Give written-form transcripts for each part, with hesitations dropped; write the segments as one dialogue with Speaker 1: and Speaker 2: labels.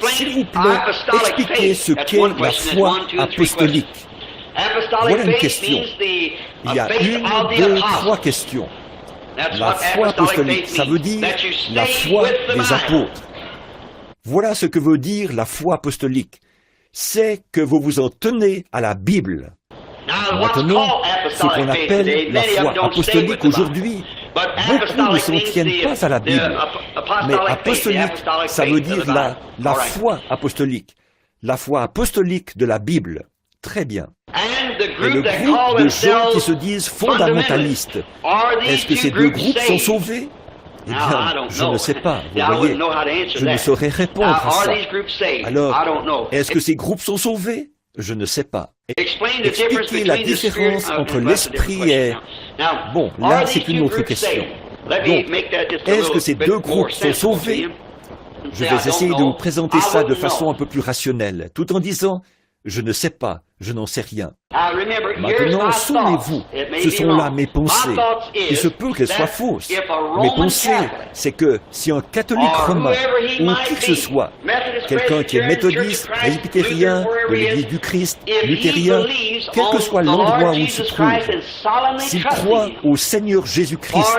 Speaker 1: S'il vous plaît, expliquez ce qu'est la foi apostolique. Voilà une question. Il y a une, deux, trois questions. La foi apostolique, ça veut dire la foi des apôtres. Voilà ce que veut dire la foi apostolique. C'est que vous vous en tenez à la Bible. Maintenant, ce qu'on appelle la foi apostolique aujourd'hui, beaucoup ne s'en tiennent pas à la Bible. Mais apostolique, ça veut dire la foi apostolique. La foi apostolique de la Bible. Très bien. Et le groupe de gens qui se disent fondamentalistes, est-ce que ces deux groupes sont sauvés? Eh bien, je ne sais pas, vous voyez, je ne saurais répondre à ça. Alors, est-ce que ces groupes sont sauvés? Je ne sais pas. Expliquez la différence entre l'esprit et... Bon, là, c'est une autre question. Donc, est-ce que ces deux groupes sont sauvés? Je vais essayer de vous présenter ça de façon un peu plus rationnelle, tout en disant... Je ne sais pas, je n'en sais rien. Maintenant, souvenez-vous, ce sont là mes pensées. Il se peut qu'elles soient fausses. Mes pensées, c'est que si un catholique romain, ou qui que ce soit, quelqu'un qui est méthodiste, presbytérien, de l'Église du Christ, luthérien, quel que soit l'endroit où il se trouve, s'il croit au Seigneur Jésus-Christ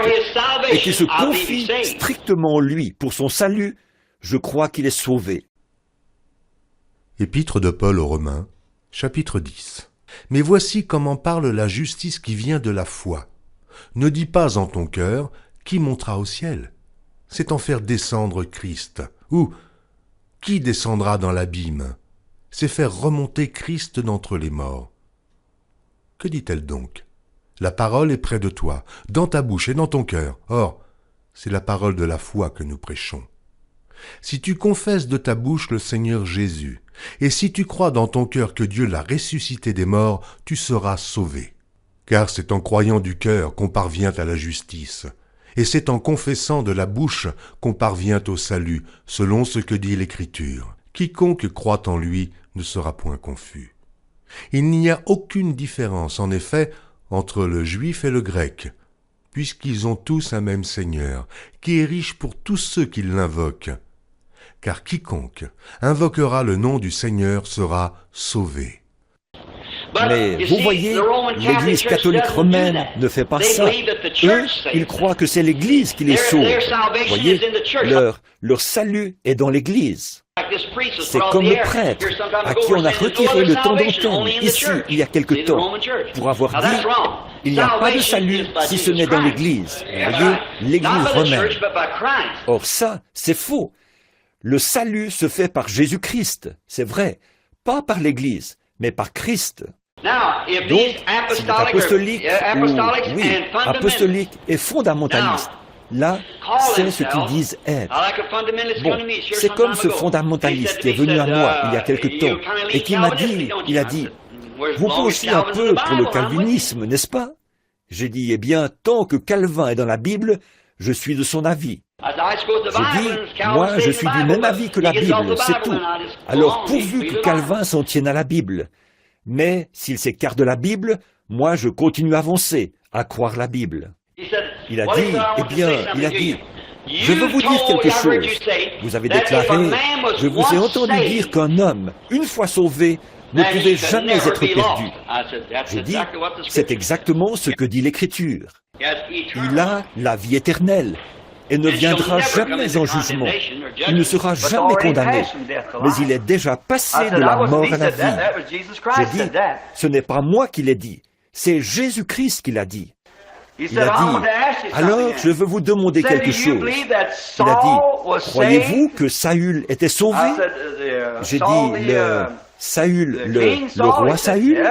Speaker 1: et qu'il se confie strictement en lui pour son salut, je crois qu'il est sauvé.
Speaker 2: Épître de Paul aux Romains, chapitre 10. Mais voici comment parle la justice qui vient de la foi. Ne dis pas en ton cœur, qui montera au ciel? C'est en faire descendre Christ. Ou, qui descendra dans l'abîme? C'est faire remonter Christ d'entre les morts. Que dit-elle donc? La parole est près de toi, dans ta bouche et dans ton cœur. Or, c'est la parole de la foi que nous prêchons. Si tu confesses de ta bouche le Seigneur Jésus, et si tu crois dans ton cœur que Dieu l'a ressuscité des morts, tu seras sauvé. Car c'est en croyant du cœur qu'on parvient à la justice, et c'est en confessant de la bouche qu'on parvient au salut, selon ce que dit l'Écriture. Quiconque croit en lui ne sera point confus. Il n'y a aucune différence, en effet, entre le juif et le grec, puisqu'ils ont tous un même Seigneur, qui est riche pour tous ceux qui l'invoquent. Car quiconque invoquera le nom du Seigneur sera sauvé.
Speaker 1: Mais vous voyez, l'Église catholique romaine ne fait pas ça. Eux, ils croient que c'est l'Église qui les sauve. Vous voyez, leur salut est dans l'Église. C'est comme le prêtre à qui on a retiré le temps d'antenne ici, il y a quelque temps, pour avoir dit « Il n'y a pas de salut si ce n'est dans l'Église. » Vous voyez, l'Église romaine. Or ça, c'est faux. Le salut se fait par Jésus-Christ, c'est vrai, pas par l'Église, mais par Christ. Donc, s'il est apostolique, apostolique et fondamentaliste, là, c'est ce qu'ils disent être. Bon, c'est comme ce fondamentaliste qui est venu à moi il y a quelque temps et qui m'a dit, il a dit, vous penchez un peu pour le calvinisme, n'est-ce pas? J'ai dit, eh bien, tant que Calvin est dans la Bible, je suis de son avis. J'ai dit, moi, je suis du même avis que la Bible, c'est tout. Alors, pourvu que Calvin s'en tienne à la Bible. Mais, s'il s'écarte de la Bible, moi, je continue à avancer, à croire la Bible. Il a dit, eh bien, il a dit, je veux vous dire quelque chose. Vous avez déclaré, je vous ai entendu dire qu'un homme, une fois sauvé, ne pouvait jamais être perdu. J'ai dit, c'est exactement ce que dit l'Écriture. Il a la vie éternelle et ne viendra jamais en jugement. Il ne sera jamais condamné, mais il est déjà passé de la mort à la vie. J'ai dit, ce n'est pas moi qui l'ai dit, c'est Jésus-Christ qui l'a dit. Il a dit, alors je veux vous demander quelque chose. Il a dit, croyez-vous que Saül était sauvé? J'ai dit, Saül, le roi Saül?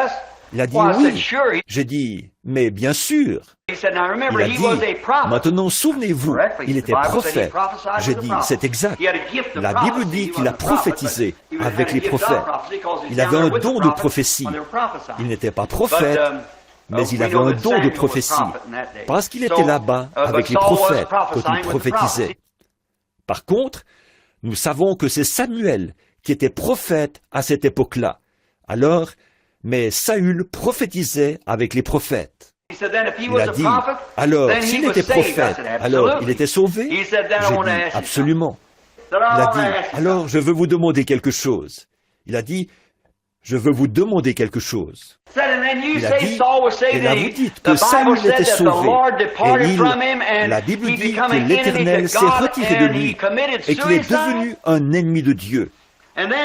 Speaker 1: Il a dit oui. J'ai dit, mais bien sûr. Il a dit, maintenant souvenez-vous, il était prophète. J'ai dit, c'est exact. La Bible dit qu'il a prophétisé avec les prophètes. Il avait un don de prophétie. Il n'était pas prophète, mais il avait un don de prophétie, parce qu'il était là-bas avec les prophètes quand il prophétisait. Par contre, nous savons que c'est Samuel qui était prophète à cette époque-là. Alors, mais Saül prophétisait avec les prophètes. Il a dit, alors, s'il était prophète, alors il était sauvé? J'ai dit, absolument. Il a dit, alors je veux vous demander quelque chose. Il a dit, je veux vous demander quelque chose. Il a dit, et là vous dites que Saül était sauvé, et la Bible dit que l'Éternel s'est retiré de lui, et qu'il est devenu un ennemi de Dieu,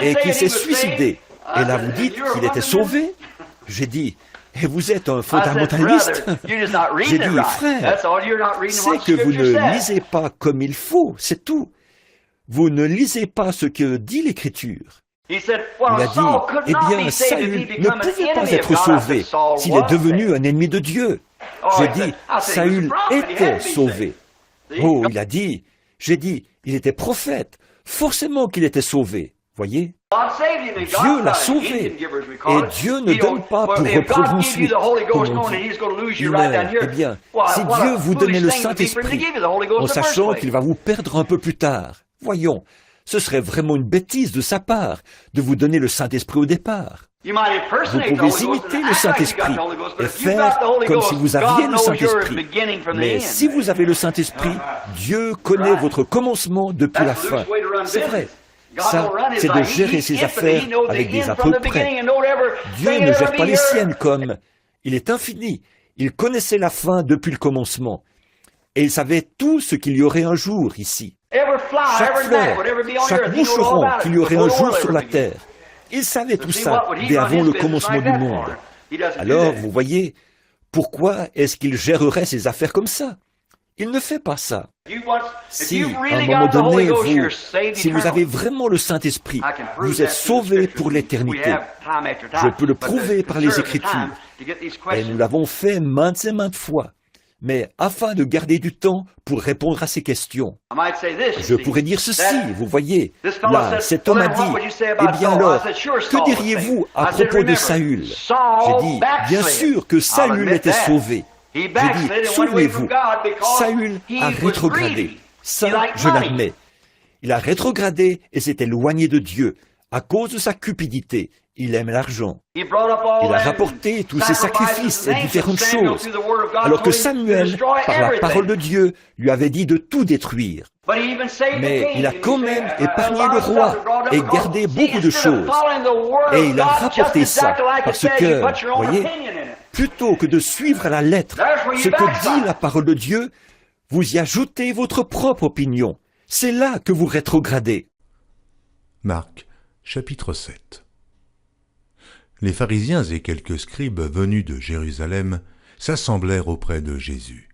Speaker 1: et qu'il s'est suicidé. Et là vous dites qu'il était sauvé. J'ai dit, et vous êtes un fondamentaliste. J'ai dit, frère, c'est que vous ne lisez pas comme il faut, c'est tout. Vous ne lisez pas ce que dit l'Écriture. Il a dit, eh bien, Saül ne pouvait pas être sauvé s'il est devenu un ennemi de Dieu. Je dis, Saül était sauvé. Oh, il a dit, j'ai dit, il était prophète, forcément qu'il était sauvé. Voyez, Dieu l'a sauvé, et Dieu ne donne pas pour reprendre ensuite, comme on dit. Eh bien, si Dieu vous donnait le Saint-Esprit, en sachant qu'il va vous perdre un peu plus tard, voyons, ce serait vraiment une bêtise de sa part de vous donner le Saint-Esprit au départ. Vous pouvez imiter le Saint-Esprit et faire comme si vous aviez le Saint-Esprit. Mais si vous avez le Saint-Esprit, Dieu connaît votre commencement depuis la fin. C'est vrai. Ça, c'est de gérer ses affaires avec des à peu près. Dieu ne gère pas les siennes comme... Il est infini. Il connaissait la fin depuis le commencement. Et il savait tout ce qu'il y aurait un jour ici. Chaque fleur, chaque moucheron qu'il y aurait un jour sur la terre. Il savait tout ça dès avant le commencement du monde. Alors, vous voyez, pourquoi est-ce qu'il gérerait ses affaires comme ça? Il ne fait pas ça. Si, à un moment donné, si vous avez vraiment le Saint-Esprit, vous êtes sauvé pour l'éternité. Je peux le prouver par les Écritures. Et nous l'avons fait maintes et maintes fois. Mais afin de garder du temps pour répondre à ces questions, je pourrais dire ceci, vous voyez. Là, cet homme a dit, eh bien alors, que diriez-vous à propos de Saül? J'ai dit, bien sûr que Saül était sauvé. J'ai dit, souvenez-vous, Saül a rétrogradé. Ça, je l'admets. Il a rétrogradé et s'est éloigné de Dieu à cause de sa cupidité. Il aime l'argent. Il a rapporté tous ses sacrifices et différentes choses, alors que Samuel, par la parole de Dieu, lui avait dit de tout détruire. Mais il a quand même épargné le roi et gardé beaucoup de choses. Et il a rapporté ça, parce que, voyez, plutôt que de suivre à la lettre ce que dit la parole de Dieu, vous y ajoutez votre propre opinion. C'est là que vous rétrogradez.
Speaker 2: Marc, chapitre 7. Les pharisiens et quelques scribes venus de Jérusalem s'assemblèrent auprès de Jésus.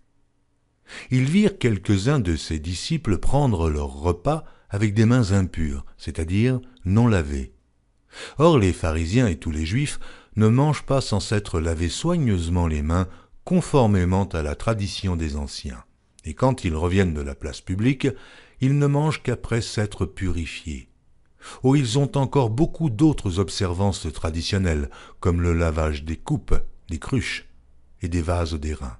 Speaker 2: Ils virent quelques-uns de ses disciples prendre leur repas avec des mains impures, c'est-à-dire non lavées. Or les pharisiens et tous les juifs ne mangent pas sans s'être lavés soigneusement les mains, conformément à la tradition des anciens. Et quand ils reviennent de la place publique, ils ne mangent qu'après s'être purifiés. Oh, ils ont encore beaucoup d'autres observances traditionnelles, comme le lavage des coupes, des cruches et des vases d'airain.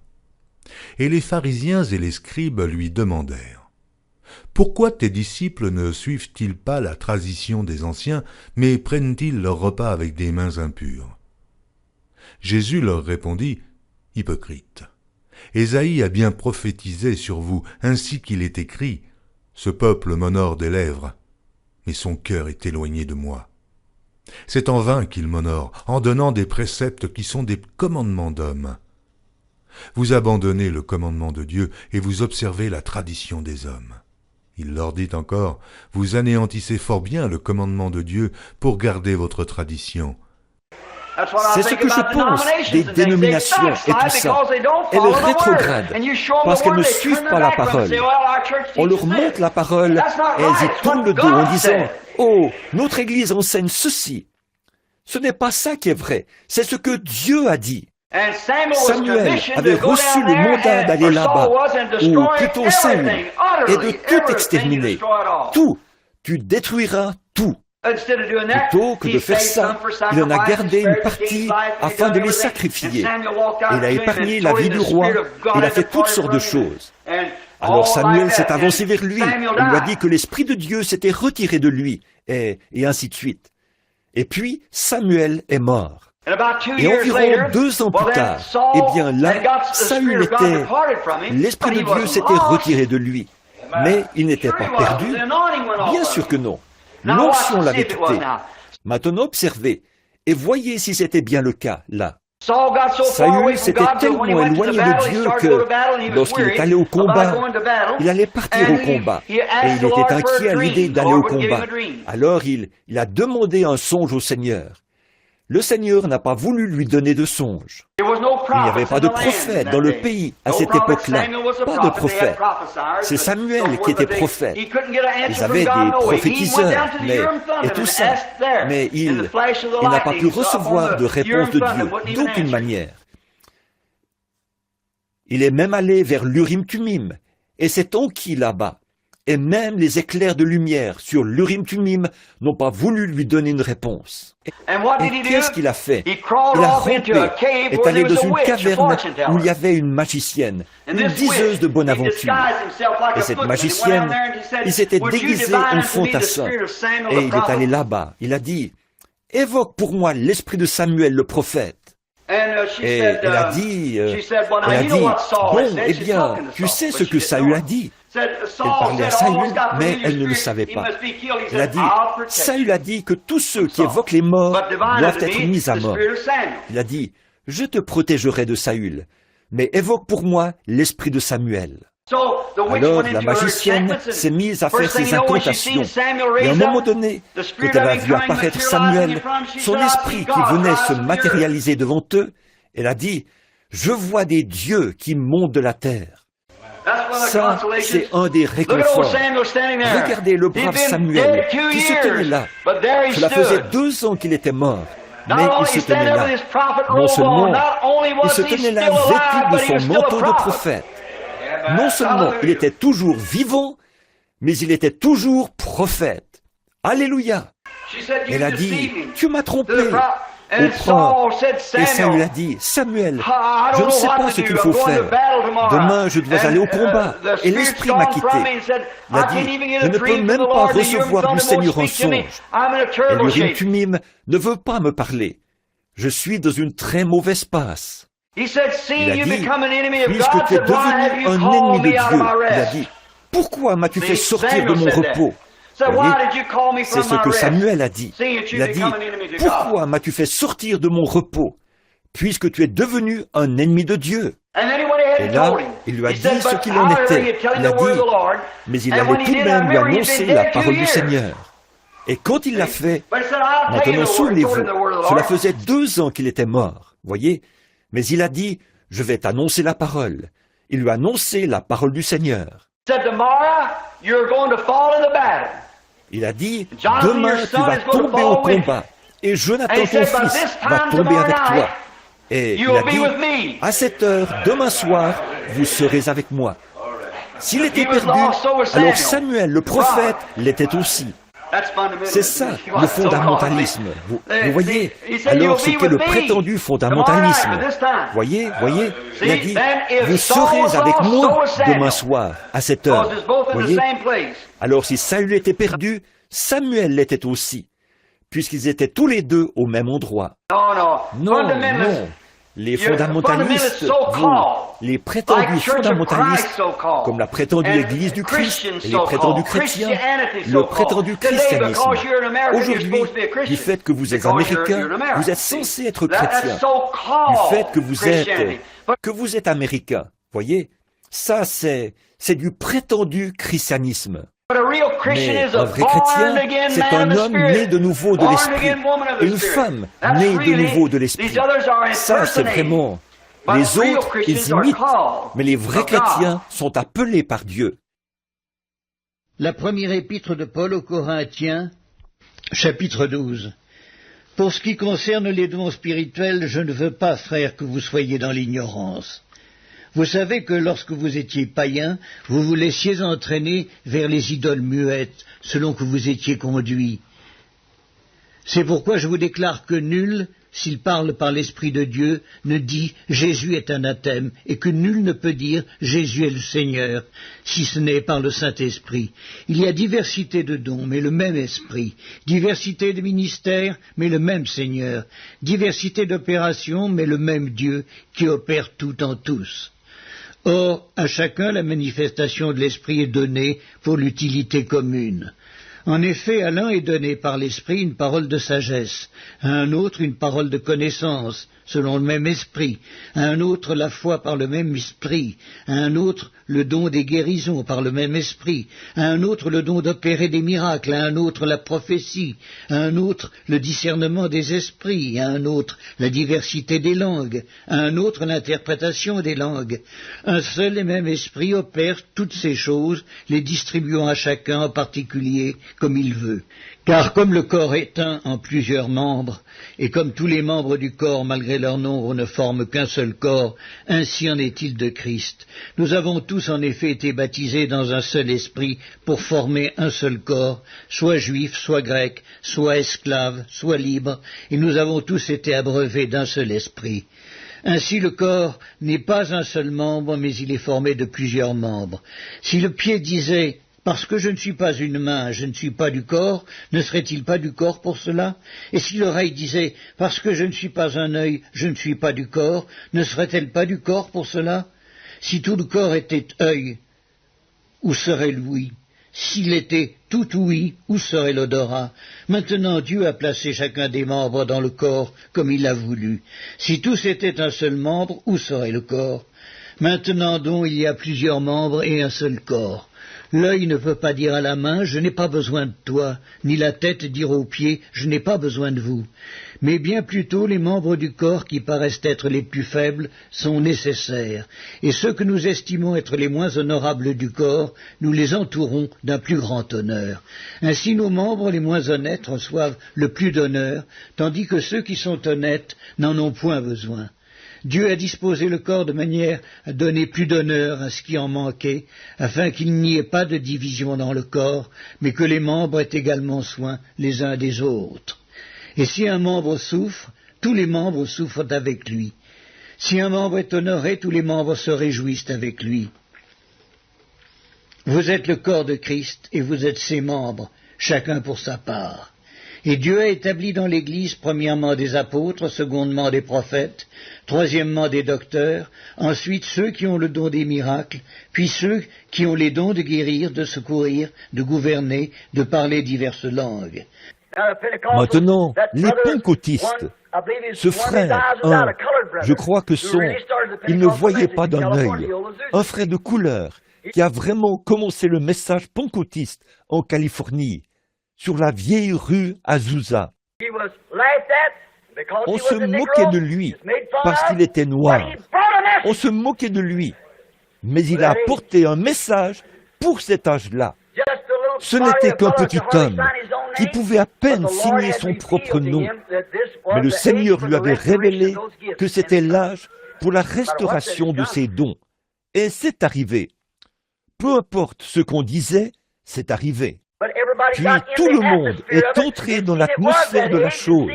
Speaker 2: Et les pharisiens et les scribes lui demandèrent, « Pourquoi tes disciples ne suivent-ils pas la tradition des anciens, mais prennent-ils leur repas avec des mains impures ?» Jésus leur répondit, « Hypocrites, Ésaïe a bien prophétisé sur vous, ainsi qu'il est écrit, « Ce peuple m'honore des lèvres, mais son cœur est éloigné de moi. C'est en vain qu'il m'honore, en donnant des préceptes qui sont des commandements d'hommes. Vous abandonnez le commandement de Dieu et vous observez la tradition des hommes. » Il leur dit encore, « Vous anéantissez fort bien le commandement de Dieu pour garder votre tradition. »
Speaker 1: C'est ce que je pense des dénominations et tout ça. Elles rétrogradent parce qu'elles ne suivent pas la parole. On leur montre la parole et elles y tournent le dos en disant « Oh, notre Église enseigne ceci. » Ce n'est pas ça qui est vrai, c'est ce que Dieu a dit. Samuel avait reçu le mandat d'aller là-bas, ou plutôt Saül, et de tout exterminer. Tout. Tu détruiras tout. Plutôt que de faire ça, il en a gardé une partie afin de les sacrifier. Il a épargné la vie du roi, il a fait toutes sortes de choses. Alors Samuel s'est avancé vers lui, il lui a dit que l'Esprit de Dieu s'était retiré de lui, et ainsi de suite. Et puis Samuel est mort. Et environ 2 ans plus tard, eh bien là, Saül l'Esprit de Dieu s'était retiré de lui. Mais il n'était pas perdu. Bien sûr que non. L'onction l'avait quitté. Maintenant observez, et voyez si c'était bien le cas, là. Saül s'était tellement éloigné de Dieu que, lorsqu'il est allé au combat, il allait partir au combat, et il était inquiet à l'idée d'aller au combat. Alors il a demandé un songe au Seigneur. Le Seigneur n'a pas voulu lui donner de songe. Il n'y avait pas de prophète dans le pays à cette époque-là. Pas de prophète. C'est Samuel qui était prophète. Ils avaient des prophétiseurs, et tout ça. Mais il n'a pas pu recevoir de réponse de Dieu, d'aucune manière. Il est même allé vers l'Urim-Tumim, et s'est enquis là-bas. Et même les éclairs de lumière sur l'Urim-Tumim n'ont pas voulu lui donner une réponse. Et qu'est-ce qu'il a fait? Il a rampé, est allé dans une caverne où il y avait une magicienne, une diseuse de bonne aventure. Et cette magicienne, il s'était déguisé en fantassin. Et il est allé là-bas. Il a dit, « Évoque pour moi l'esprit de Samuel le prophète. » Et elle a dit, bon, eh bien, tu sais ce que Saül a dit. Elle parlait à Saül, mais elle ne le savait pas. Elle a dit, Saül a dit que tous ceux qui évoquent les morts doivent être mis à mort. Il a dit, je te protégerai de Saül, mais évoque pour moi l'esprit de Samuel. Alors la magicienne s'est mise à faire ses incantations. Et à un moment donné, quand elle a vu apparaître Samuel, son esprit qui venait se matérialiser devant eux, elle a dit, « Je vois des dieux qui montent de la terre. » Ça, c'est un des réconforts. Regardez le brave Samuel qui se tenait là. Cela faisait 2 ans qu'il était mort. Mais il se tenait là. Non seulement, il se tenait là vêtu de son manteau de prophète. Non seulement il était toujours vivant, mais il était toujours prophète. Alléluia. Elle a dit, tu m'as trompé. Et Saül a dit, Samuel, je ne sais pas ce qu'il faut faire. Demain, je dois aller au combat. Et l'esprit m'a quitté. Il a dit, je ne peux même pas recevoir du Seigneur un songe. Et l'Urim-Tumim ne veut pas me parler. Je suis dans une très mauvaise passe. Il a dit, puisque tu es devenu un ennemi de Dieu, il a dit, pourquoi m'as-tu fait sortir de mon repos? Voyez, c'est ce que Samuel a dit. Il a dit, pourquoi m'as-tu fait sortir de mon repos, puisque tu es devenu un ennemi de Dieu? Et là, il lui a dit ce qu'il en était. Il a dit, mais il allait tout de même lui annoncer la parole du Seigneur. Et quand il l'a fait, maintenant souvenez-vous, cela faisait 2 ans qu'il était mort, voyez? Mais il a dit, je vais t'annoncer la parole. Il lui a annoncé la parole du Seigneur. Il a dit, demain tu vas tomber au combat, et Jonathan ton fils va tomber avec toi. Et il a dit, à cette heure, demain soir, vous serez avec moi. S'il était perdu, alors Samuel le prophète l'était aussi. C'est ça, le fondamentalisme. Vous voyez? Alors, c'était le prétendu fondamentalisme. Voyez? Il a dit, vous serez avec moi demain soir, à cette heure. Voyez? Alors, si Saül était perdu, Samuel l'était aussi, puisqu'ils étaient tous les deux au même endroit. Non. Les fondamentalistes, les prétendus fondamentalistes, comme la prétendue Église du Christ et les prétendus chrétiens, le prétendu christianisme. Aujourd'hui, du fait que vous êtes américain, vous êtes censé être chrétien. Du fait que vous êtes américain, voyez, ça c'est du prétendu christianisme. Mais un vrai chrétien, c'est un homme né de nouveau de l'esprit, et une femme née de nouveau de l'esprit. Ça, c'est vraiment... Les autres, ils imitent, mais les vrais chrétiens sont appelés par Dieu.
Speaker 3: La première épître de Paul aux Corinthiens, chapitre 12. Pour ce qui concerne les dons spirituels, je ne veux pas, frères, que vous soyez dans l'ignorance. Vous savez que lorsque vous étiez païens, vous vous laissiez entraîner vers les idoles muettes, selon que vous étiez conduits. C'est pourquoi je vous déclare que nul, s'il parle par l'Esprit de Dieu, ne dit « Jésus est anathème » et que nul ne peut dire « Jésus est le Seigneur », si ce n'est par le Saint-Esprit. Il y a diversité de dons, mais le même Esprit, diversité de ministères, mais le même Seigneur, diversité d'opérations, mais le même Dieu qui opère tout en tous. Or, à chacun la manifestation de l'Esprit est donnée pour l'utilité commune. En effet, à l'un est donné par l'Esprit une parole de sagesse, à un autre une parole de connaissance, selon le même Esprit, à un autre la foi par le même Esprit, à un autre le don des guérisons par le même Esprit, à un autre le don d'opérer des miracles, à un autre la prophétie, à un autre le discernement des esprits, à un autre la diversité des langues, à un autre l'interprétation des langues. Un seul et même Esprit opère toutes ces choses, les distribuant à chacun en particulier comme il veut. Car comme le corps est un en plusieurs membres, et comme tous les membres du corps, malgré leur nombre, ne forment qu'un seul corps, ainsi en est-il de Christ. Nous avons tous en effet été baptisés dans un seul esprit pour former un seul corps, soit juifs, soit grecs, soit esclaves, soit libres, et nous avons tous été abreuvés d'un seul esprit. Ainsi le corps n'est pas un seul membre, mais il est formé de plusieurs membres. Si le pied disait « Parce que je ne suis pas une main, je ne suis pas du corps », ne serait-il pas du corps pour cela? Et si l'oreille disait « Parce que je ne suis pas un œil, je ne suis pas du corps », ne serait-elle pas du corps pour cela? Si tout le corps était œil, où serait l'ouïe? S'il était tout ouïe, où serait l'odorat? Maintenant Dieu a placé chacun des membres dans le corps comme il l'a voulu. Si tous étaient un seul membre, où serait le corps? Maintenant donc il y a plusieurs membres et un seul corps. L'œil ne peut pas dire à la main « Je n'ai pas besoin de toi », ni la tête dire aux pieds « Je n'ai pas besoin de vous ». Mais bien plutôt les membres du corps qui paraissent être les plus faibles sont nécessaires, et ceux que nous estimons être les moins honorables du corps, nous les entourons d'un plus grand honneur. Ainsi nos membres les moins honnêtes reçoivent le plus d'honneur, tandis que ceux qui sont honnêtes n'en ont point besoin. Dieu a disposé le corps de manière à donner plus d'honneur à ce qui en manquait, afin qu'il n'y ait pas de division dans le corps, mais que les membres aient également soin les uns des autres. Et si un membre souffre, tous les membres souffrent avec lui. Si un membre est honoré, tous les membres se réjouissent avec lui. Vous êtes le corps de Christ et vous êtes ses membres, chacun pour sa part. Et Dieu a établi dans l'Église premièrement des apôtres, secondement des prophètes, troisièmement des docteurs, ensuite ceux qui ont le don des miracles, puis ceux qui ont les dons de guérir, de secourir, de gouverner, de parler diverses langues.
Speaker 1: Maintenant, les pentecôtistes, ce frère, je crois que il ne voyait pas d'un œil, un frère de couleur qui a vraiment commencé le message pentecôtiste en Californie, sur la vieille rue Azusa. On se moquait de lui parce qu'il était noir. On se moquait de lui. Mais il a apporté un message pour cet âge-là. Ce n'était qu'un petit homme qui pouvait à peine signer son propre nom. Mais le Seigneur lui avait révélé que c'était l'âge pour la restauration de ses dons. Et c'est arrivé. Peu importe ce qu'on disait, c'est arrivé. Puis tout le monde est entré dans l'atmosphère de la chose.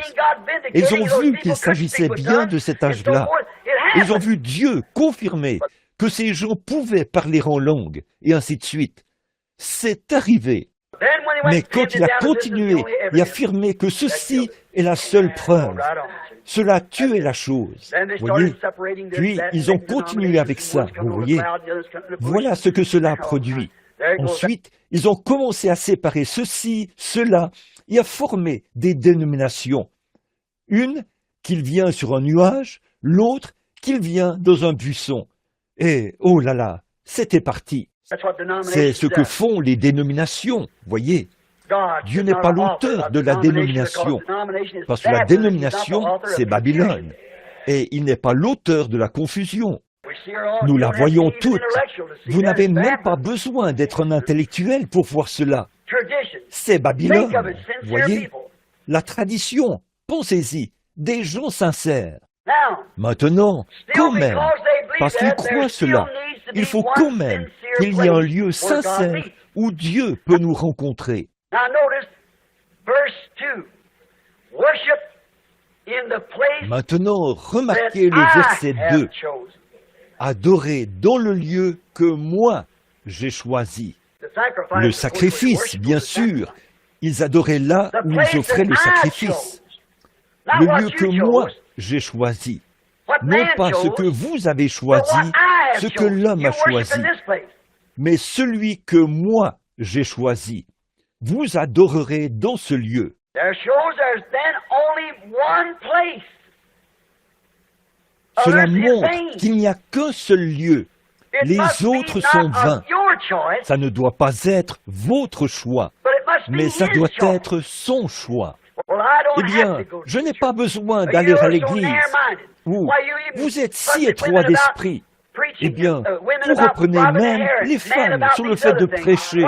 Speaker 1: Ils ont vu qu'il s'agissait bien de cet âge-là. Ils ont vu Dieu confirmer que ces gens pouvaient parler en langue, et ainsi de suite. C'est arrivé. Mais quand il a continué et affirmé que ceci est la seule preuve, cela a tué la chose. Voyez? Puis ils ont continué avec ça, vous voyez? Voilà ce que cela a produit. Ensuite, ils ont commencé à séparer ceci, cela, et à former des dénominations. Une, qu'il vient sur un nuage, l'autre, qu'il vient dans un buisson. Et, oh là là, c'était parti. C'est ce que font les dénominations, voyez. Dieu n'est pas l'auteur de la dénomination, parce que la dénomination, c'est Babylone, et il n'est pas l'auteur de la confusion. Nous la voyons toute. Vous n'avez même pas besoin d'être un intellectuel pour voir cela. C'est Babylone, voyez. La tradition, pensez-y, des gens sincères. Maintenant, quand même, parce qu'ils croient cela, il faut quand même qu'il y ait un lieu sincère où Dieu peut nous rencontrer. Maintenant, remarquez le verset 2. Adorer dans le lieu que moi j'ai choisi. Le sacrifice, bien sûr. Ils adoraient là où ils offraient le sacrifice. Le lieu que moi j'ai choisi. Non pas ce que vous avez choisi, ce que l'homme a choisi, mais celui que moi j'ai choisi. Vous adorerez dans ce lieu. Cela montre qu'il n'y a qu'un seul lieu. Les autres sont vains. Ça ne doit pas être votre choix, mais ça doit être son choix. Eh bien, je n'ai pas besoin d'aller à l'église. Ou vous êtes si étroit d'esprit. Eh bien, vous reprenez même les femmes sur le fait de prêcher,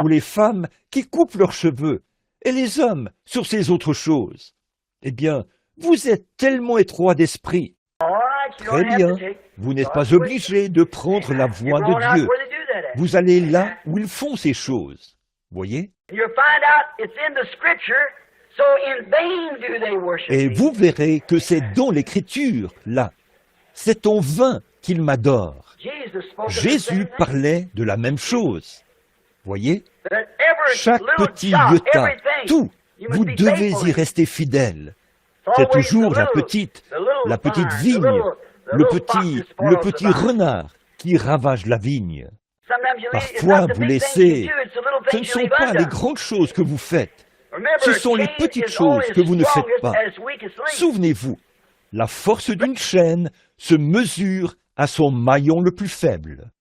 Speaker 1: ou les femmes qui coupent leurs cheveux, et les hommes sur ces autres choses. Eh bien, vous êtes tellement étroit d'esprit. Très bien, vous n'êtes pas obligé de prendre la voie de Dieu. Vous allez là où ils font ces choses. Voyez? Et vous verrez que c'est dans l'Écriture, là. C'est en vain qu'ils m'adorent. Jésus parlait de la même chose. Voyez? Chaque petit iota, tout, vous devez y rester fidèle. C'est toujours la petite vigne, le petit renard qui ravage la vigne. Parfois, vous laissez... Ce ne sont pas les grandes choses que vous faites. Ce sont les petites choses que vous ne faites pas. Souvenez-vous, la force d'une chaîne se mesure à son maillon le plus faible.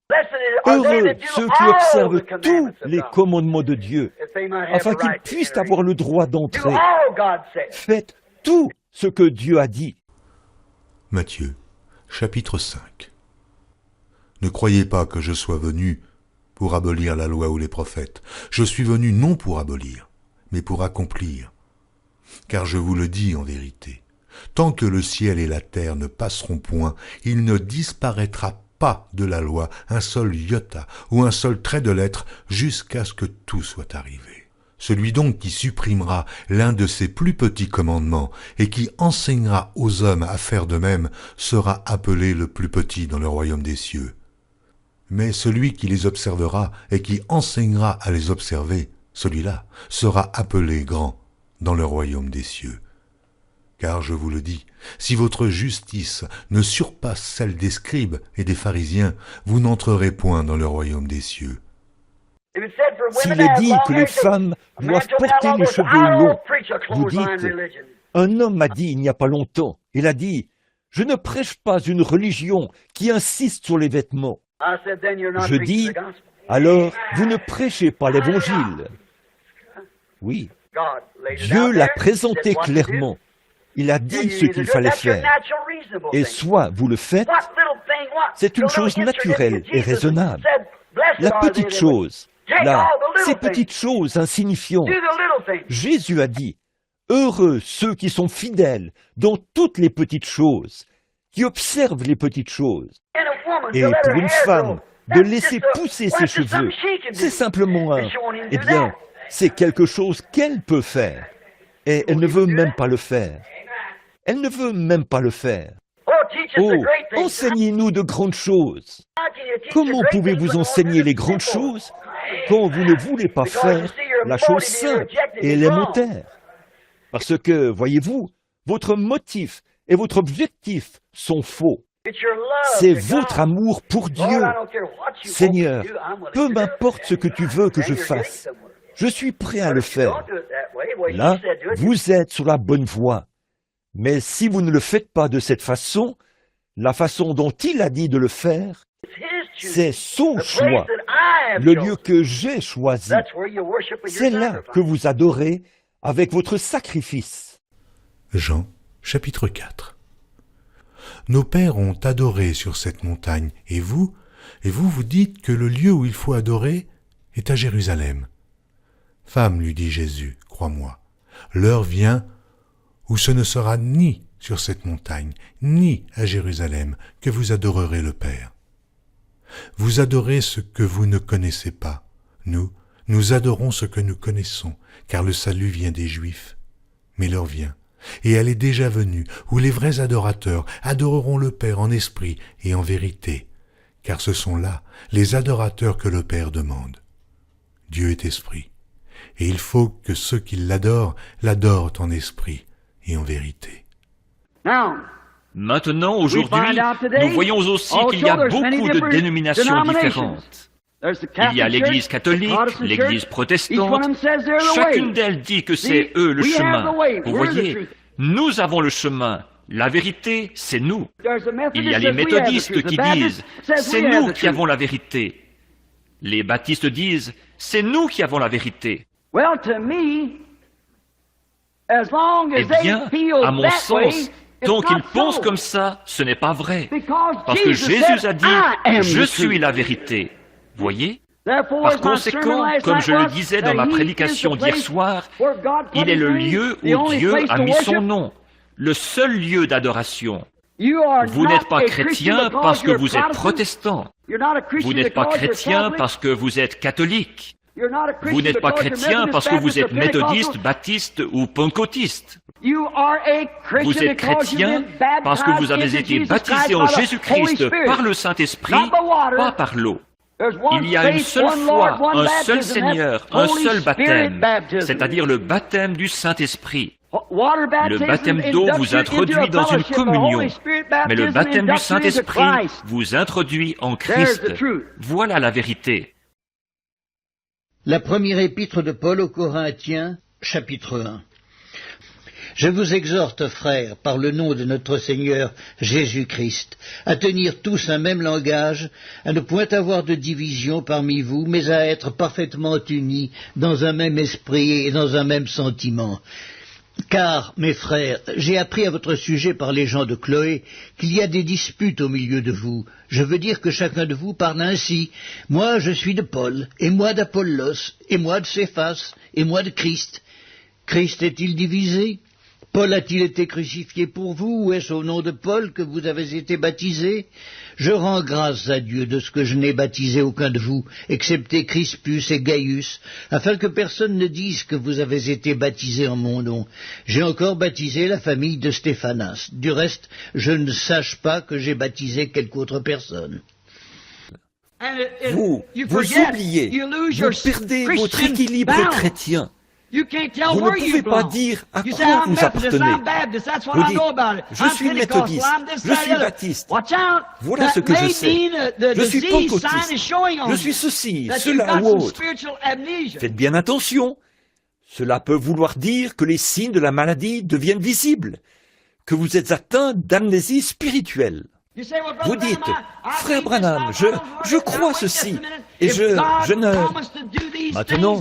Speaker 1: Heureux ceux qui observent tous les commandements de Dieu, afin qu'ils puissent avoir le droit d'entrer. Faites tout ce que Dieu a dit.
Speaker 2: Matthieu, chapitre 5. Ne croyez pas que je sois venu pour abolir la loi ou les prophètes. Je suis venu non pour abolir, mais pour accomplir. Car je vous le dis en vérité, tant que le ciel et la terre ne passeront point, il ne disparaîtra pas de la loi un seul iota ou un seul trait de lettre jusqu'à ce que tout soit arrivé. Celui donc qui supprimera l'un de ces plus petits commandements et qui enseignera aux hommes à faire de même sera appelé le plus petit dans le royaume des cieux. Mais celui qui les observera et qui enseignera à les observer, celui-là sera appelé grand dans le royaume des cieux. Car je vous le dis, si votre justice ne surpasse celle des scribes et des pharisiens, vous n'entrerez point dans le royaume des cieux.
Speaker 1: S'il est dit que les femmes doivent porter les cheveux longs, vous dites, un homme m'a dit il n'y a pas longtemps, il a dit, je ne prêche pas une religion qui insiste sur les vêtements. Je dis, alors vous ne prêchez pas l'évangile. Oui, Dieu l'a présenté clairement. Il a dit ce qu'il fallait faire. Et soit vous le faites, c'est une chose naturelle et raisonnable. La petite chose, là, ces petites choses insignifiantes. Jésus a dit, heureux ceux qui sont fidèles dans toutes les petites choses, qui observent les petites choses. Et pour une femme, de laisser pousser ses cheveux, c'est simplement eh bien, c'est quelque chose qu'elle peut faire. Et elle ne veut même pas le faire. Elle ne veut même pas le faire. Oh, enseignez-nous de grandes choses. Comment pouvez-vous enseigner les grandes choses quand vous ne voulez pas faire la chose simple et élémentaire? Parce que, voyez-vous, votre motif et votre objectif sont faux. C'est votre amour pour Dieu. Seigneur, peu m'importe ce que tu veux que je fasse, je suis prêt à le faire. Là, vous êtes sur la bonne voie. Mais si vous ne le faites pas de cette façon, la façon dont il a dit de le faire, c'est son choix, le lieu que j'ai choisi. C'est là que vous adorez avec votre sacrifice.
Speaker 2: Jean, chapitre 4. Nos pères ont adoré sur cette montagne, et vous vous dites que le lieu où il faut adorer est à Jérusalem. Femme, lui dit Jésus, crois-moi, l'heure vient où ce ne sera ni sur cette montagne, ni à Jérusalem, que vous adorerez le Père. Vous adorez ce que vous ne connaissez pas. Nous adorons ce que nous connaissons, car le salut vient des Juifs. Mais l'heure vient, et elle est déjà venue, où les vrais adorateurs adoreront le Père en esprit et en vérité, car ce sont là les adorateurs que le Père demande. Dieu est esprit, et il faut que ceux qui l'adorent en esprit et en vérité.
Speaker 1: Maintenant, aujourd'hui, nous voyons aussi qu'il y a beaucoup de dénominations différentes. Il y a l'Église catholique, l'Église protestante. Chacune d'elles dit que c'est eux le chemin. Vous voyez, nous avons le chemin. La vérité, c'est nous. Il y a les méthodistes qui disent, c'est nous qui avons la vérité. Les baptistes disent, c'est nous qui avons la vérité. Eh bien, à mon sens, tant qu'ils pensent comme ça, ce n'est pas vrai. Parce que Jésus a dit, je suis la vérité. Voyez? Par conséquent, comme je le disais dans ma prédication d'hier soir, il est le lieu où Dieu a mis son nom, le seul lieu d'adoration. Vous n'êtes pas chrétien parce que vous êtes protestant. Vous n'êtes pas chrétien parce que vous êtes catholique. Vous n'êtes pas chrétien parce que vous êtes méthodiste, baptiste ou pentecôtiste. Vous êtes chrétien parce que vous avez été baptisé en Jésus-Christ par le Saint-Esprit, pas par l'eau. Il y a une seule foi, un seul Seigneur, un seul baptême, c'est-à-dire le baptême du Saint-Esprit. Le baptême d'eau vous introduit dans une communion, mais le baptême du Saint-Esprit vous introduit en Christ. Voilà la vérité.
Speaker 3: La première épître de Paul aux Corinthiens, chapitre 1. Je vous exhorte, frères, par le nom de notre Seigneur Jésus-Christ, à tenir tous un même langage, à ne point avoir de division parmi vous, mais à être parfaitement unis dans un même esprit et dans un même sentiment. Car, mes frères, j'ai appris à votre sujet par les gens de Chloé qu'il y a des disputes au milieu de vous. Je veux dire que chacun de vous parle ainsi. Moi, je suis de Paul, et moi d'Apollos, et moi de Céphas, et moi de Christ. Christ est-il divisé? Paul a-t-il été crucifié pour vous, ou est-ce au nom de Paul que vous avez été baptisés? Je rends grâce à Dieu de ce que je n'ai baptisé aucun de vous, excepté Crispus et Gaius, afin que personne ne dise que vous avez été baptisés en mon nom. J'ai encore baptisé la famille de Stéphanas. Du reste, je ne sache pas que j'ai baptisé quelque autre personne.
Speaker 1: Vous oubliez, vous perdez votre équilibre chrétien. Vous ne pouvez pas dire à quoi vous appartenez. Vous dites, je suis méthodiste, je suis baptiste, voilà ce que je sais, je suis pentecôtiste, je suis ceci, cela ou autre. Faites bien attention, cela peut vouloir dire que les signes de la maladie deviennent visibles, que vous êtes atteint d'amnésie spirituelle. Vous dites, frère Branham, je crois ceci, et je ne... Maintenant,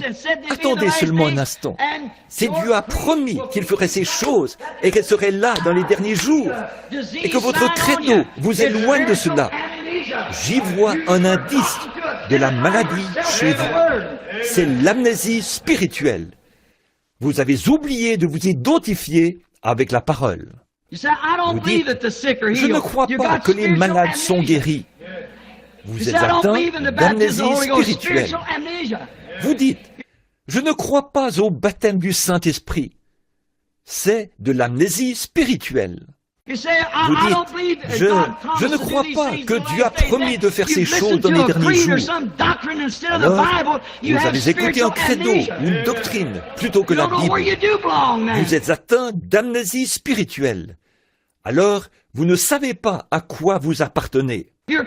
Speaker 1: attendez seulement un instant. Si Dieu a promis qu'il ferait ces choses, et qu'elles seraient là dans les derniers jours, et que votre credo vous éloigne de cela, j'y vois un indice de la maladie chez vous. C'est l'amnésie spirituelle. Vous avez oublié de vous identifier avec la parole. Vous dites, je ne crois pas que les malades sont guéris. Vous êtes atteint d'amnésie spirituelle. Vous dites, je ne crois pas au baptême du Saint-Esprit. C'est de l'amnésie spirituelle. Vous dites, je ne crois pas que Dieu a promis de faire ces choses dans les derniers jours. Alors, vous avez écouté un credo, une doctrine, plutôt que la Bible. Vous êtes atteint d'amnésie spirituelle. Alors, vous ne savez pas à quoi vous appartenez. Vous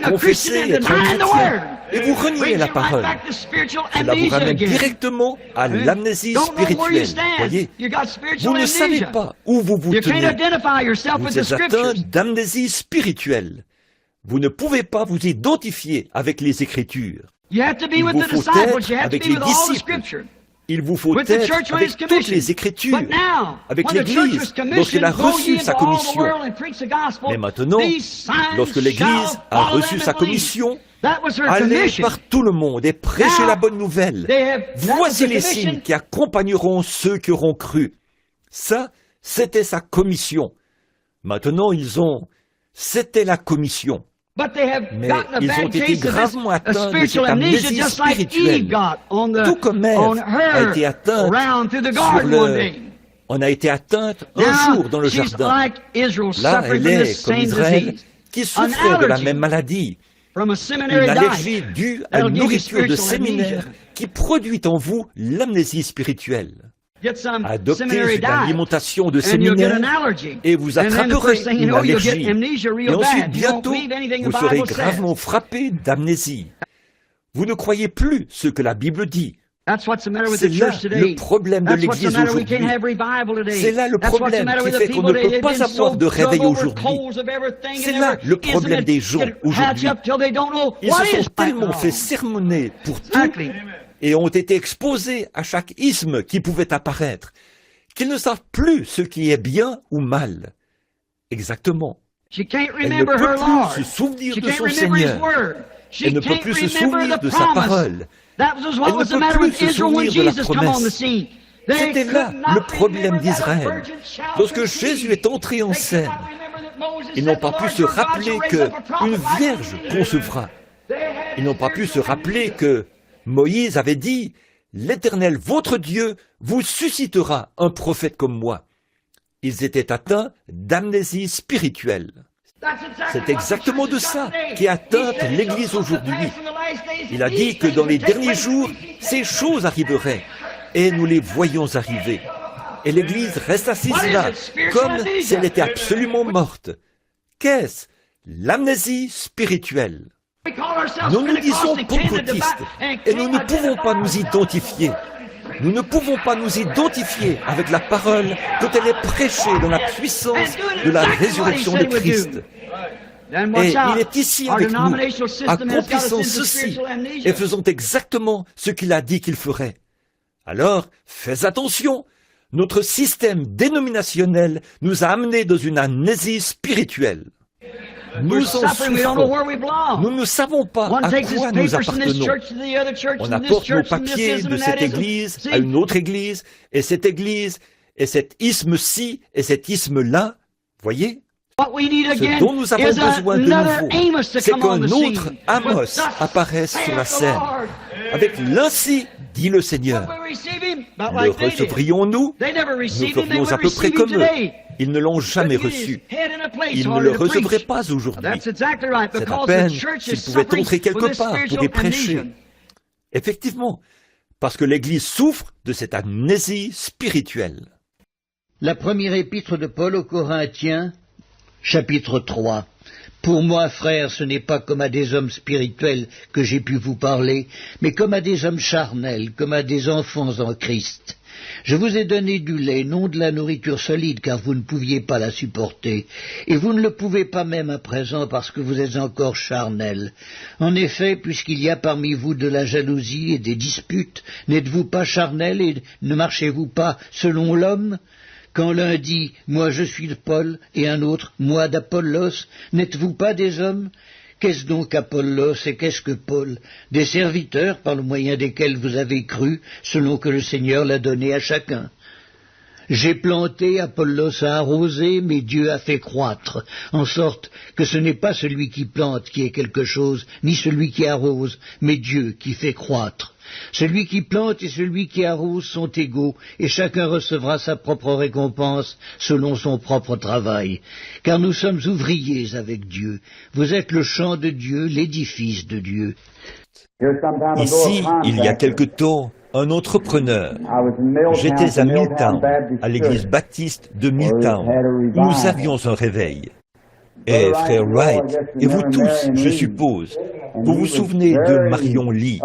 Speaker 1: confessez être un chrétien et vous reniez la parole. Cela vous ramène directement à l'amnésie spirituelle. Voyez, vous ne savez pas où vous vous tenez. Vous êtes atteint d'amnésie spirituelle. Vous ne pouvez pas vous identifier avec les Écritures. Il vous faut être avec les disciples. Il vous faut être avec toutes les Écritures, avec l'Église, lorsqu'elle a reçu sa commission. Mais maintenant, lorsque l'Église a reçu sa commission, allez par tout le monde et prêchez la bonne nouvelle. Voici les signes qui accompagneront ceux qui auront cru. Ça, c'était sa commission. Maintenant, c'était la commission. Mais ils ont été gravement atteints de cette amnésie spirituelle, tout comme Ève a été atteinte On a été atteinte un jour dans le jardin. Là, elle est, comme Israël, qui souffrait de la même maladie, une allergie due à une nourriture de séminaire qui produit en vous l'amnésie spirituelle. Adoptez une alimentation de séminaire et vous attraperez une allergie. Et ensuite, bientôt, vous serez gravement frappé d'amnésie. Vous ne croyez plus ce que la Bible dit. C'est là le problème de l'Église aujourd'hui. C'est là le problème qui fait qu'on ne peut pas avoir de réveil aujourd'hui. C'est là le problème des gens aujourd'hui. Ils se sont tellement fait sermonner pour tout et ont été exposés à chaque isme qui pouvait apparaître, qu'ils ne savent plus ce qui est bien ou mal. Exactement. Elle ne peut plus se souvenir de son Seigneur. Elle ne peut plus se souvenir de sa parole. Elle ne peut plus se souvenir de la promesse. C'était là le problème d'Israël. Lorsque Jésus est entré en scène, ils n'ont pas pu se rappeler qu'une vierge concevra. Ils n'ont pas pu se rappeler que Moïse avait dit « L'Éternel, votre Dieu, vous suscitera un prophète comme moi ». Ils étaient atteints d'amnésie spirituelle. C'est exactement de ça qui atteint l'Église aujourd'hui. Il a dit que dans les derniers jours, ces choses arriveraient, et nous les voyons arriver. Et l'Église reste assise là, comme si elle était absolument morte. Qu'est-ce? L'amnésie spirituelle. Nous nous disons pentecôtistes, et nous ne pouvons pas nous identifier. Nous ne pouvons pas nous identifier avec la parole quand elle est prêchée dans la puissance de la résurrection de Christ. Et il est ici avec nous, accomplissant ceci et faisant exactement ce qu'il a dit qu'il ferait. Alors, fais attention, notre système dénominationnel nous a amenés dans une amnésie spirituelle. Nous en souffrons. Nous ne savons pas à quoi nous appartenons. On apporte nos papiers de cette église à une autre église, et cette église, et cet isme-ci, et cet isme-là. Voyez? Ce dont nous avons besoin de nouveau, c'est qu'un autre Amos apparaisse sur la scène. Avec l'ainsi, dit le Seigneur. Le recevrions-nous? Nous ferions à peu près comme eux. Ils ne l'ont jamais reçu. Ils ne le recevraient pas aujourd'hui. C'est à peine s'ils pouvaient entrer quelque part pour y prêcher. Effectivement, parce que l'Église souffre de cette amnésie spirituelle.
Speaker 3: La première épître de Paul aux Corinthiens, chapitre 3. Pour moi, frères, ce n'est pas comme à des hommes spirituels que j'ai pu vous parler, mais comme à des hommes charnels, comme à des enfants en Christ. Je vous ai donné du lait, non de la nourriture solide, car vous ne pouviez pas la supporter, et vous ne le pouvez pas même à présent, parce que vous êtes encore charnels. En effet, puisqu'il y a parmi vous de la jalousie et des disputes, n'êtes-vous pas charnels et ne marchez-vous pas selon l'homme ? Quand l'un dit « Moi je suis de Paul » et un autre « Moi d'Apollos », n'êtes-vous pas des hommes ? Qu'est-ce donc Apollos et qu'est-ce que Paul? Des serviteurs par le moyen desquels vous avez cru, selon que le Seigneur l'a donné à chacun. J'ai planté, Apollos a arrosé, mais Dieu a fait croître, en sorte que ce n'est pas celui qui plante qui est quelque chose, ni celui qui arrose, mais Dieu qui fait croître. Celui qui plante et celui qui arrose sont égaux, et chacun recevra sa propre récompense selon son propre travail. Car nous sommes ouvriers avec Dieu. Vous êtes le champ de Dieu, l'édifice de Dieu.
Speaker 1: Ici, il y a quelque temps, un entrepreneur. J'étais à Milltown, à l'église baptiste de Milltown. Nous avions un réveil. Et frère Wright, et vous tous, je suppose, vous vous souvenez de Marion Lee.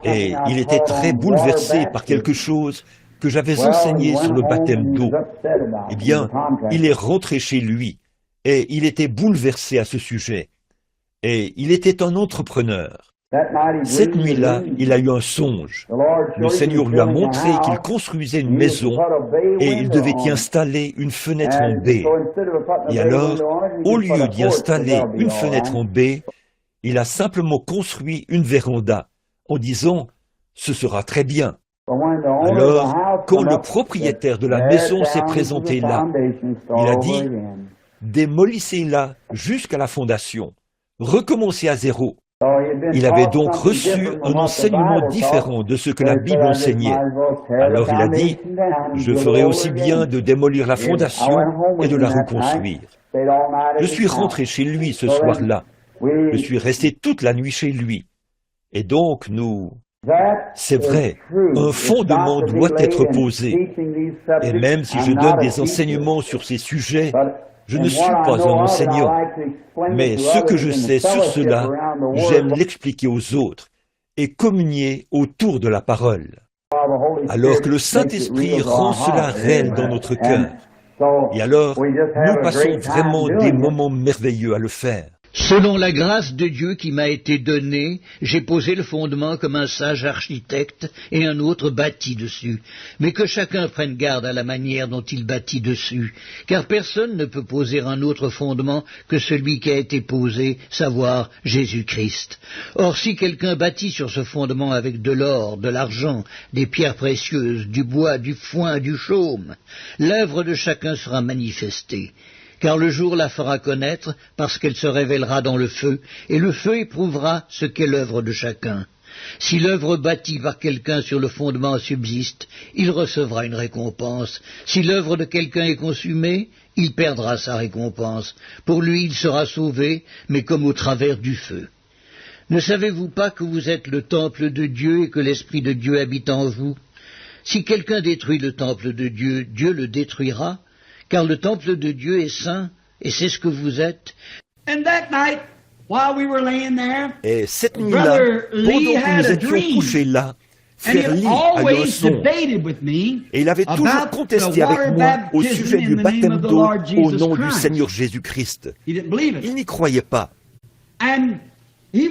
Speaker 1: Et il était très bouleversé par quelque chose que j'avais enseigné sur le baptême d'eau. Eh bien, il est rentré chez lui, et il était bouleversé à ce sujet. Et il était un entrepreneur. Cette nuit-là, il a eu un songe. Le Seigneur lui a montré qu'il construisait une maison et il devait y installer une fenêtre en baie. Et alors, au lieu d'y installer une fenêtre en baie, il a simplement construit une véranda en disant « ce sera très bien ». Alors, quand le propriétaire de la maison s'est présenté là, il a dit « démolissez-la jusqu'à la fondation, recommencez à zéro ». Il avait donc reçu un enseignement différent de ce que la Bible enseignait. Alors il a dit, je ferai aussi bien de démolir la fondation et de la reconstruire. Je suis rentré chez lui ce soir-là. Je suis resté toute la nuit chez lui. Et donc nous C'est vrai, un fondement doit être posé. Et même si je donne des enseignements sur ces sujets, je ne suis pas un enseignant. Mais ce que je sais sur cela, j'aime l'expliquer aux autres et communier autour de la parole. Alors que le Saint-Esprit rend cela réel dans notre cœur. Et alors, nous passons vraiment des moments merveilleux à le faire.
Speaker 3: Selon la grâce de Dieu qui m'a été donnée, j'ai posé le fondement comme un sage architecte et un autre bâtit dessus. Mais que chacun prenne garde à la manière dont il bâtit dessus, car personne ne peut poser un autre fondement que celui qui a été posé, savoir Jésus-Christ. Or, si quelqu'un bâtit sur ce fondement avec de l'or, de l'argent, des pierres précieuses, du bois, du foin, du chaume, l'œuvre de chacun sera manifestée. Car le jour la fera connaître, parce qu'elle se révélera dans le feu, et le feu éprouvera ce qu'est l'œuvre de chacun. Si l'œuvre bâtie par quelqu'un sur le fondement subsiste, il recevra une récompense. Si l'œuvre de quelqu'un est consumée, il perdra sa récompense. Pour lui, il sera sauvé, mais comme au travers du feu. Ne savez-vous pas que vous êtes le temple de Dieu et que l'Esprit de Dieu habite en vous? Si quelqu'un détruit le temple de Dieu, Dieu le détruira, car le temple de Dieu est saint, et c'est ce que vous êtes.
Speaker 1: Et cette nuit-là, pendant que nous étions couchés là, Frère Lee a eu un songe, et il avait toujours contesté avec moi au sujet du baptême d'eau au nom du Seigneur Jésus-Christ. Il n'y croyait pas. Et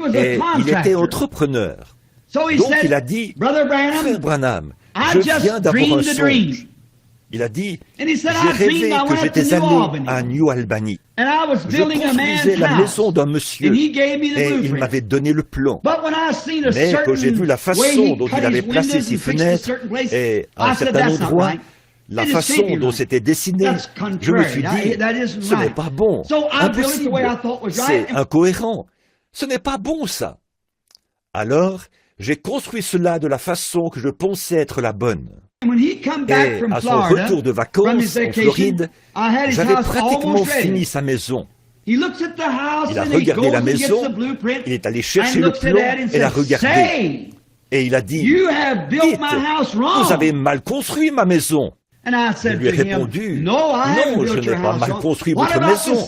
Speaker 1: il était entrepreneur. Donc il a dit, Frère Branham, je viens d'avoir un songe. Il a dit, j'ai rêvé que j'étais allé à New Albany. Je construisais la maison d'un monsieur et il m'avait donné le plan. Mais quand j'ai vu la façon dont il avait placé ses fenêtres et à un certain endroit, la façon dont c'était dessiné, je me suis dit, ce n'est pas bon, impossible, c'est incohérent, ce n'est pas bon ça. Alors, j'ai construit cela de la façon que je pensais être la bonne. Et à son retour de vacances en Floride, j'avais pratiquement fini sa maison. Il a regardé la maison, il est allé chercher le plan et l'a regardé. Et il a dit, « Dites, vous avez mal construit ma maison. » Je lui ai répondu, « Non, je n'ai pas mal construit votre maison. »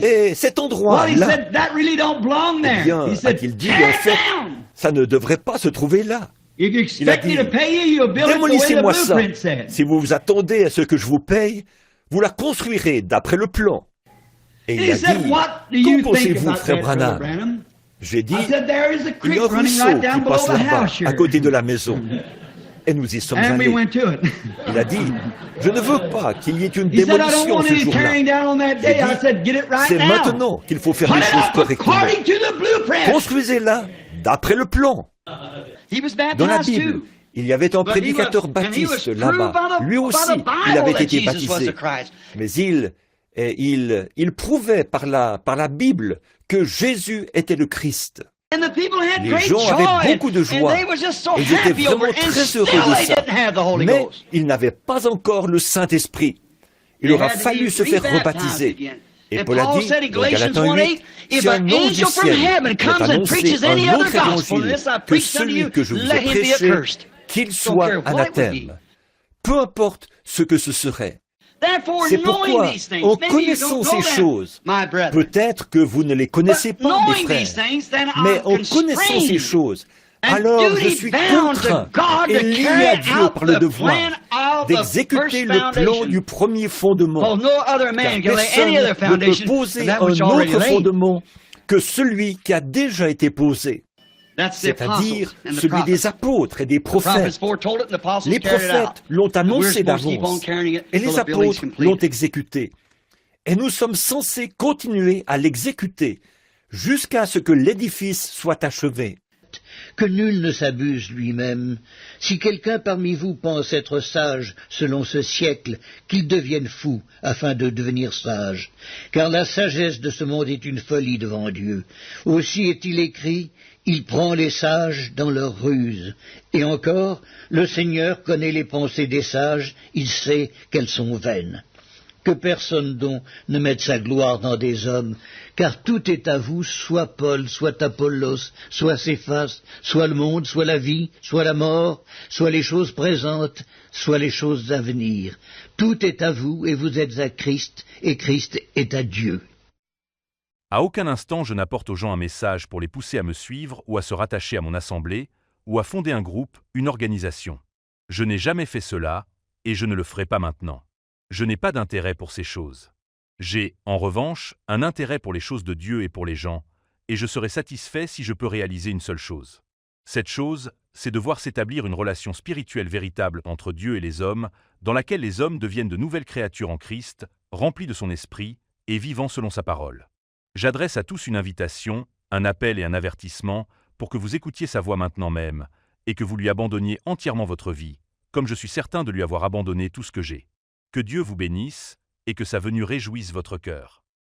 Speaker 1: Et cet endroit-là, eh bien, a-t-il dit, en fait, ça ne devrait pas se trouver là. Il a dit, démolissez-moi ça. Si vous vous attendez à ce que je vous paye, vous la construirez d'après le plan. Et il a dit, qu'en pensez-vous, Frère Branham? J'ai dit, il y a un ruisseau qui passe là-bas, à côté de la maison. Et nous y sommes allés. Il a dit, je ne veux pas qu'il y ait une démolition ce jour-là. J'ai dit, c'est maintenant qu'il faut faire les choses correctement. Construisez-la d'après le plan. Dans la Bible, il y avait un prédicateur baptiste là-bas. Lui aussi, il avait été baptisé. Mais il prouvait par la Bible que Jésus était le Christ. Les gens avaient beaucoup de joie. Et ils étaient vraiment très heureux de ça. Mais ils n'avaient pas encore le Saint-Esprit. Il aura fallu se faire rebaptiser. Et Paul a dit, dans Galaten 8, si un ange du ciel peut annoncer un autre évangile que celui que je vous ai prêché, qu'il soit anathème. Peu importe ce que ce serait. C'est pourquoi, en connaissant ces choses, peut-être que vous ne les connaissez pas, mes frères, mais en connaissant ces choses, alors je suis contraint et lié à Dieu par le devoir d'exécuter le plan du premier fondement, car personne ne peut poser un autre fondement que celui qui a déjà été posé, c'est-à-dire celui des apôtres et des prophètes. Les prophètes l'ont annoncé d'avance et les apôtres l'ont exécuté. Et nous sommes censés continuer à l'exécuter jusqu'à ce que l'édifice soit achevé.
Speaker 3: Que nul ne s'abuse lui-même. Si quelqu'un parmi vous pense être sage selon ce siècle, qu'il devienne fou afin de devenir sage. Car la sagesse de ce monde est une folie devant Dieu. Aussi est-il écrit, il prend les sages dans leur ruse. Et encore, le Seigneur connaît les pensées des sages, il sait qu'elles sont vaines. Que personne donc ne mette sa gloire dans des hommes, car tout est à vous, soit Paul, soit Apollos, soit Céphas, soit le monde, soit la vie, soit la mort, soit les choses présentes, soit les choses à venir. Tout est à vous, et vous êtes à Christ, et Christ est à Dieu.
Speaker 4: À aucun instant je n'apporte aux gens un message pour les pousser à me suivre ou à se rattacher à mon assemblée, ou à fonder un groupe, une organisation. Je n'ai jamais fait cela, et je ne le ferai pas maintenant. Je n'ai pas d'intérêt pour ces choses. J'ai, en revanche, un intérêt pour les choses de Dieu et pour les gens, et je serai satisfait si je peux réaliser une seule chose. Cette chose, c'est de voir s'établir une relation spirituelle véritable entre Dieu et les hommes, dans laquelle les hommes deviennent de nouvelles créatures en Christ, remplis de son esprit et vivant selon sa parole. J'adresse à tous une invitation, un appel et un avertissement pour que vous écoutiez sa voix maintenant même et que vous lui abandonniez entièrement votre vie, comme je suis certain de lui avoir abandonné tout ce que j'ai. Que Dieu vous bénisse et que sa venue réjouisse votre cœur.